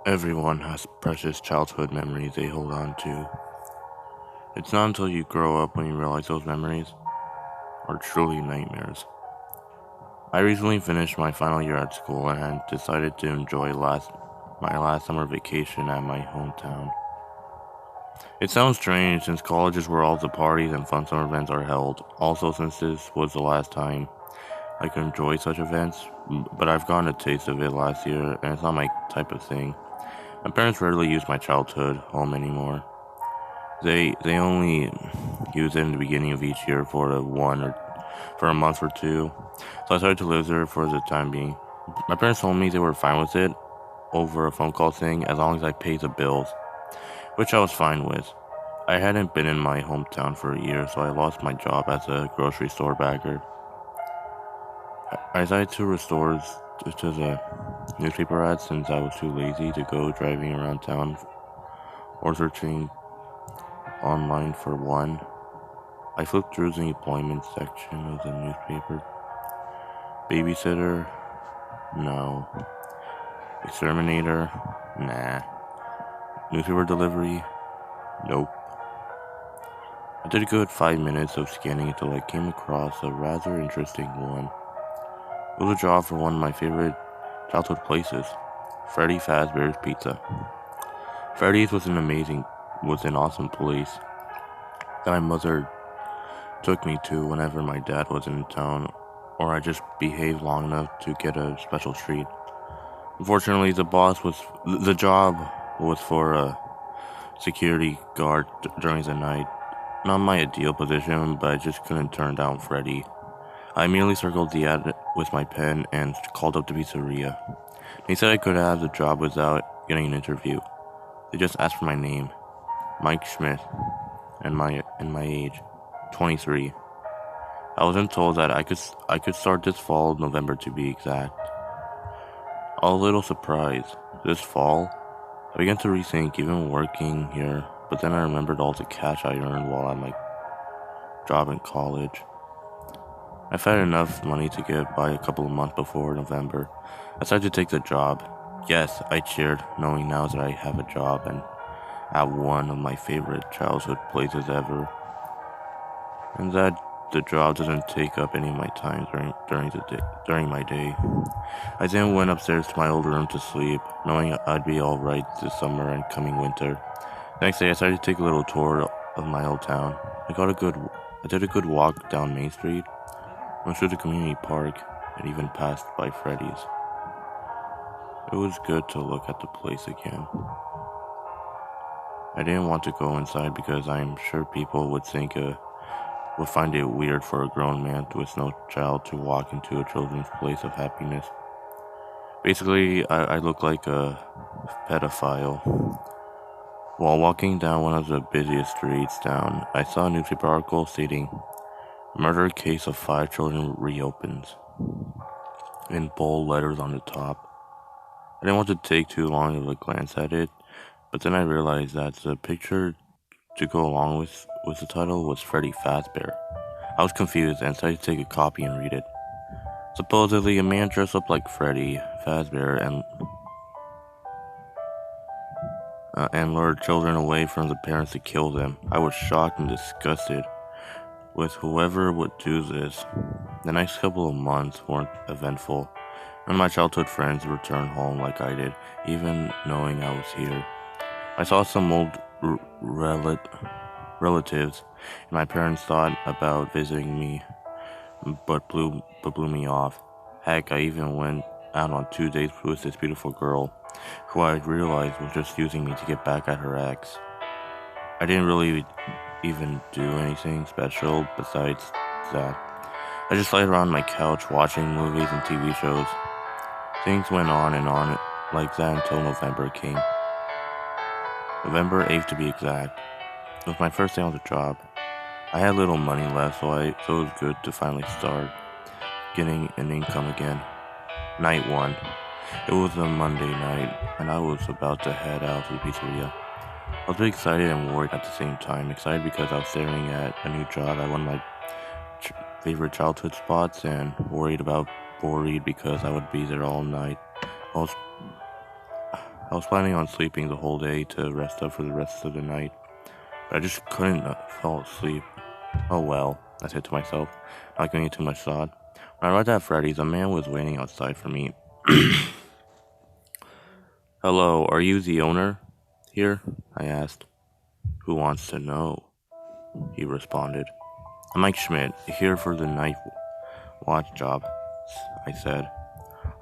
Everyone has precious childhood memories they hold on to. It's not until you grow up when you realize those memories are truly nightmares. I recently finished my final year at school and had decided to enjoy my last summer vacation at my hometown. It sounds strange since college is where all the parties and fun summer events are held. Also, since this was the last time I could enjoy such events, but I've gotten a taste of it last year and it's not my type of thing. My parents rarely use my childhood home anymore. They only use it in the beginning of each year for a month or two. So I started to live there for the time being. My parents told me they were fine with it over a phone call thing as long as I paid the bills, which I was fine with. I hadn't been in my hometown for a year, so I lost my job as a grocery store bagger. I decided to restore to the newspaper ads since I was too lazy to go driving around town or searching online for one. I flipped through the employment section of the newspaper. Babysitter? No. Exterminator? Nah. Newspaper delivery? Nope. I did a good 5 minutes of scanning until I came across a rather interesting one. It was a job for one of my favorite childhood places, Freddy Fazbear's Pizza. Freddy's was an awesome place that my mother took me to whenever my dad was in town or I just behaved long enough to get a special treat. Unfortunately, the job was for a security guard during the night. Not my ideal position, but I just couldn't turn down Freddy. I immediately circled the ad with my pen and called up the pizzeria. They said I could have the job without getting an interview. They just asked for my name, Mike Schmidt, and my age, 23. I was then told that I could start this fall, November to be exact. A little surprised. This fall, I began to rethink even working here, but then I remembered all the cash I earned while at my job in college. I've had enough money to get by a couple of months before November. I decided to take the job. Yes, I cheered, knowing now that I have a job and at one of my favorite childhood places ever, and that the job doesn't take up any of my time during my day. I then went upstairs to my old room to sleep, knowing I'd be alright this summer and coming winter. The next day, I decided to take a little tour of my old town. I did a good walk down Main Street, went through the community park, and even passed by Freddy's. It was good to look at the place again. I didn't want to go inside because I'm sure people would find it weird for a grown man with no child to walk into a children's place of happiness. Basically, I look like a pedophile. While walking down one of the busiest streets down, I saw a newspaper article stating, "Murder case of 5 children reopens," in bold letters on the top. I didn't want to take too long of a glance at it, but then I realized that the picture to go along with the title was Freddy Fazbear. I was confused and decided to take a copy and read it. Supposedly, a man dressed up like Freddy Fazbear and lured children away from the parents to kill them. I was shocked and disgusted with whoever would do this. The next couple of months weren't eventful. None of my childhood friends returned home like I did, even knowing I was here. I saw some old relatives, and my parents thought about visiting me, but blew me off. Heck, I even went out on 2 dates with this beautiful girl, who I realized was just using me to get back at her ex. I didn't really even do anything special besides that. I just laid around my couch watching movies and TV shows. Things went on and on like that until November came. November 8th to be exact. It was my first day on the job. I had little money left, so it was good to finally start getting an income again. Night 1. It was a Monday night, and I was about to head out to the pizzeria. I was really excited and worried at the same time. Excited because I was staring at a new job at one of my favorite childhood spots, and worried because I would be there all night. I was I was planning on sleeping the whole day to rest up for the rest of the night, but I just couldn't fall asleep. Oh well, I said to myself, not giving it too much thought. When I arrived at Freddy's, a man was waiting outside for me. Hello, are you the owner here? I asked. Who wants to know? He responded. I'm Mike Schmidt, here for the night watch job, I said.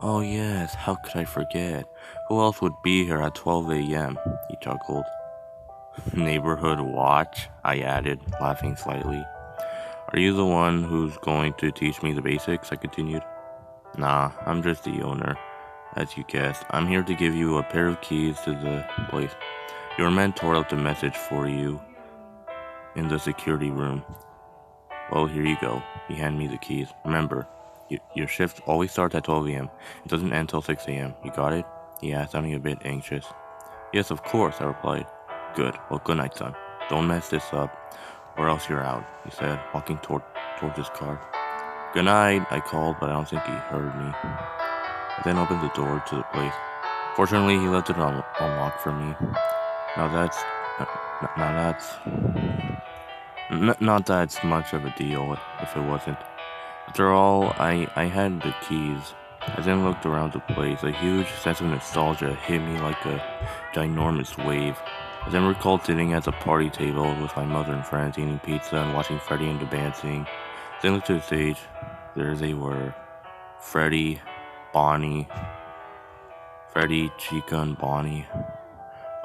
Oh yes, how could I forget? Who else would be here at 12 a.m.? He chuckled. Neighborhood watch? I added, laughing slightly. Are you the one who's going to teach me the basics? I continued. Nah, I'm just the owner. As you guessed, I'm here to give you a pair of keys to the place. Your mentor left a message for you in the security room. Well, here you go. He handed me the keys. Remember, your shift always starts at 12 a.m. It doesn't end till 6 a.m. You got it? He asked, sounding a bit anxious. Yes, of course, I replied. Good. Well, good night, son. Don't mess this up, or else you're out, he said, walking towards his car. Good night, I called, but I don't think he heard me. I then opened the door to the place. Fortunately, he left it unlocked for me. Not that's much of a deal if it wasn't. After all, I had the keys. I then looked around the place. A huge sense of nostalgia hit me like a ginormous wave. I then recalled sitting at a party table with my mother and friends, eating pizza and watching Freddy and the band sing. Then looked to the stage. There they were. Freddy, Chica, and Bonnie.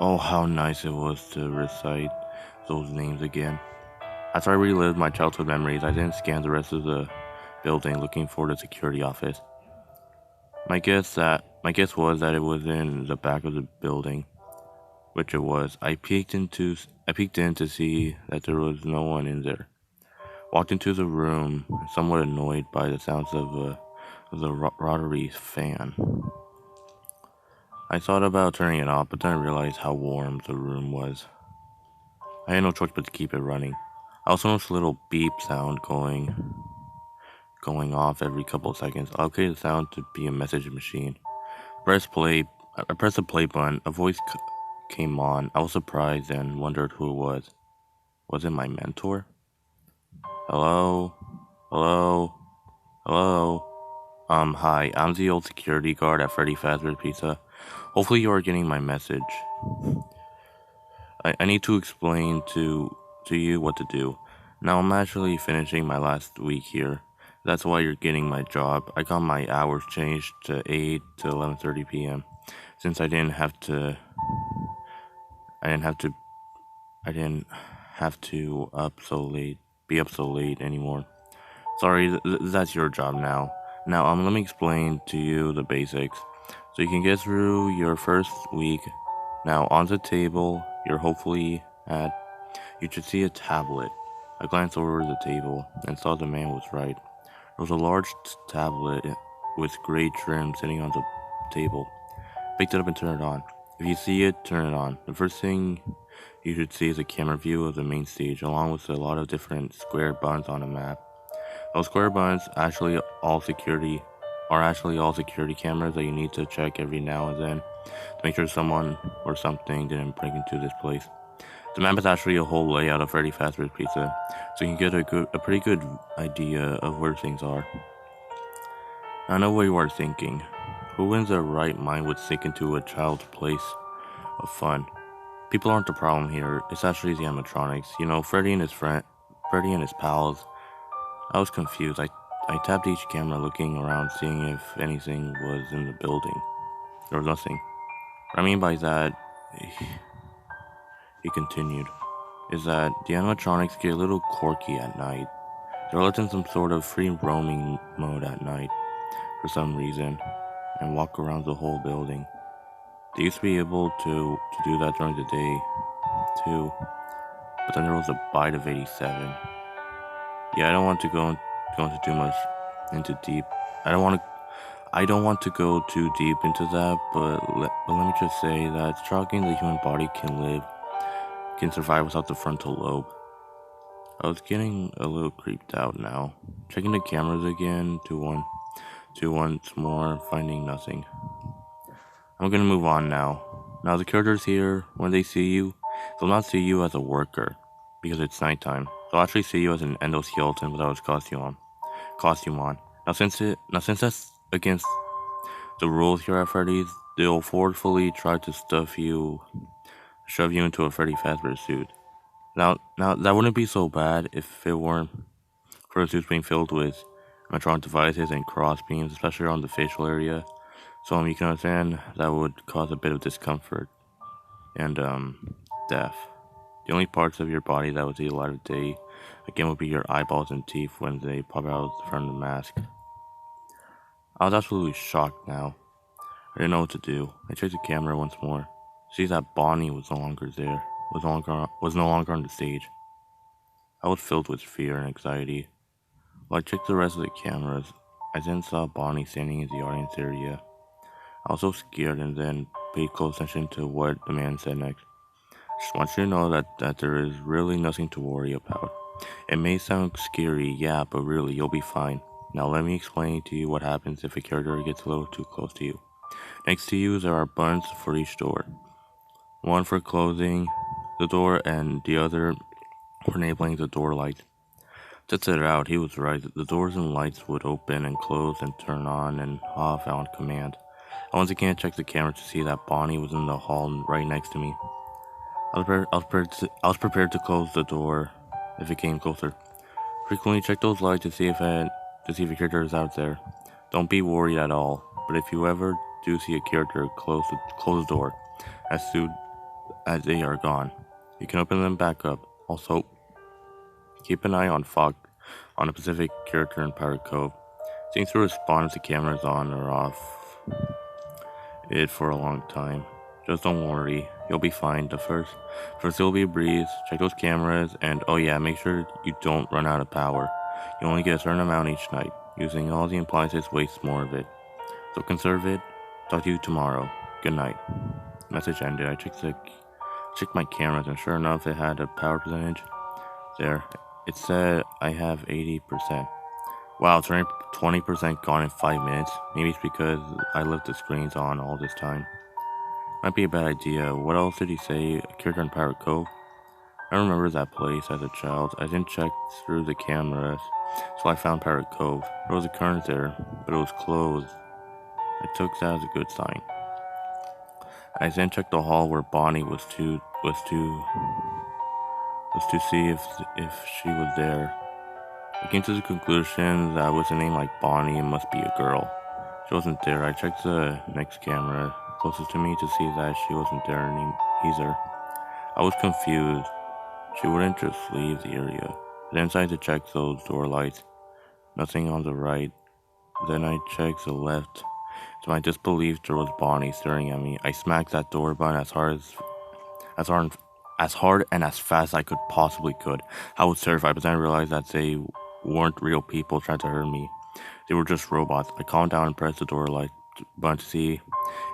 Oh, how nice it was to recite those names again. After I relived my childhood memories, I then scanned the rest of the building looking for the security office. My guess was that it was in the back of the building, which it was. I peeked in to see that there was no one in there. Walked into the room, somewhat annoyed by the sounds of the rotary fan. I thought about turning it off, but then I realized how warm the room was. I had no choice but to keep it running. I also noticed a little beep sound going off every couple of seconds. I located the sound to be a message machine. I pressed the play button. A voice came on. I was surprised and wondered who it was. Was it my mentor? Hello? Hello? Hello? Hi. I'm the old security guard at Freddy Fazbear's Pizza. Hopefully you are getting my message. I need to explain to you what to do. Now I'm actually finishing my last week here. That's why you're getting my job. I got my hours changed to 8 to 11:30 p.m. since I didn't have to be up so late anymore. Sorry, that's your job now. Now, let me explain to you the basics so you can get through your first week. Now, on the table, you should see a tablet. I glanced over the table and saw the man was right. There was a large tablet with gray trim sitting on the table. Picked it up and turned it on. If you see it, turn it on. The first thing you should see is a camera view of the main stage, along with a lot of different square buttons on a map. Those square buttons are actually all security cameras that you need to check every now and then to make sure someone or something didn't break into this place. The map is actually a whole layout of Freddy Fazbear's Pizza, so you can get a pretty good idea of where things are. I know what you are thinking. Who in their right mind would sink into a child's place of fun? People aren't the problem here. It's actually the animatronics. You know, Freddy and his pals. I was confused. I tapped each camera, looking around, seeing if anything was in the building. There was nothing. What I mean by that, he continued, is that the animatronics get a little quirky at night. They're left in some sort of free roaming mode at night, for some reason, and walk around the whole building. They used to be able to do that during the day, too, but then there was a bite of 87. Yeah, I don't want to go into too much deep. I don't want to go too deep into that, but let me just say that it's shocking the human body can survive without the frontal lobe. I was getting a little creeped out now. Checking the cameras again to once more, finding nothing. I'm gonna move on now. Now the characters here, when they see you, they'll not see you as a worker, because it's nighttime. They'll actually see you as an endoskeleton without his costume on. Now since that's against the rules here at Freddy's, they'll forcefully try to shove you into a Freddy Fazbear suit. Now that wouldn't be so bad if it weren't for the suits being filled with electronic devices and cross beams, especially around the facial area. So you can understand that would cause a bit of discomfort and death. The only parts of your body that would see the light of day again would be your eyeballs and teeth when they pop out from the mask. I was absolutely shocked now. I didn't know what to do. I checked the camera once more. To see that Bonnie was no longer there. Was no longer on the stage. I was filled with fear and anxiety. While I checked the rest of the cameras, I then saw Bonnie standing in the audience area. I was so scared and then paid close attention to what the man said next. Just want you to know that there is really nothing to worry about. It may sound scary, yeah, but really, you'll be fine. Now let me explain to you what happens if a character gets a little too close to you. Next to you, there are buttons for each door. One for closing the door and the other for enabling the door light. Test it out, he was right. The doors and lights would open and close and turn on and off on command. I once again checked the camera to see that Bonnie was in the hall right next to me. I was prepared to close the door if it came closer. Frequently check those lights to see if a character is out there. Don't be worried at all, but if you ever do see a character close the door as soon as they are gone, you can open them back up. Also, keep an eye on fog on a specific character in Pirate Cove. Seems to respond if the camera is on or off it for a long time. Just don't worry, you'll be fine. First it'll be a breeze. Check those cameras, and oh yeah, make sure you don't run out of power. You only get a certain amount each night. Using all the appliances wastes more of it. So conserve it. Talk to you tomorrow. Good night. Message ended. I checked my cameras, and sure enough, it had a power percentage. There. It said I have 80%. Wow, it's 20% gone in 5 minutes. Maybe it's because I left the screens on all this time. Might be a bad idea. What else did he say? A character in Pirate Cove? I remember that place as a child. I didn't check through the cameras, so I found Pirate Cove. There was a current there, but it was closed. I took that as a good sign. I then checked the hall where Bonnie was to see if she was there. I came to the conclusion that with a name like Bonnie, it must be a girl. She wasn't there. I checked the next camera closest to me to see that she wasn't there either. I was confused. She wouldn't just leave the area. I then decided to check those door lights. Nothing on the right. Then I checked the left. To my disbelief, there was Bonnie staring at me. I smacked that door button as hard and as fast as I possibly could. I was terrified, but then I realized that they weren't real people trying to hurt me. They were just robots. I calmed down and pressed the door light button to see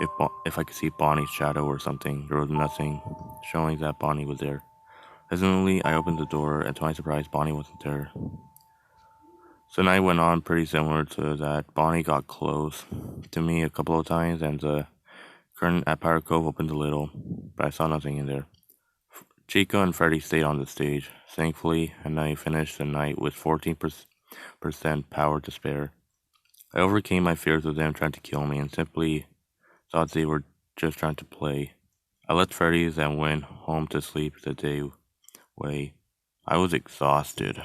if I could see Bonnie's shadow or something. There was nothing showing that Bonnie was there. Hesitantly, I opened the door, and to my surprise, Bonnie wasn't there. So the night went on pretty similar to that. Bonnie got close to me a couple of times, and the curtain at Pirate Cove opened a little, but I saw nothing in there. Chica and Freddy stayed on the stage, thankfully, and I finished the night with 14% power to spare. I overcame my fears of them trying to kill me and simply thought they were just trying to play. I left Freddy's and went home to sleep the day away. I was exhausted.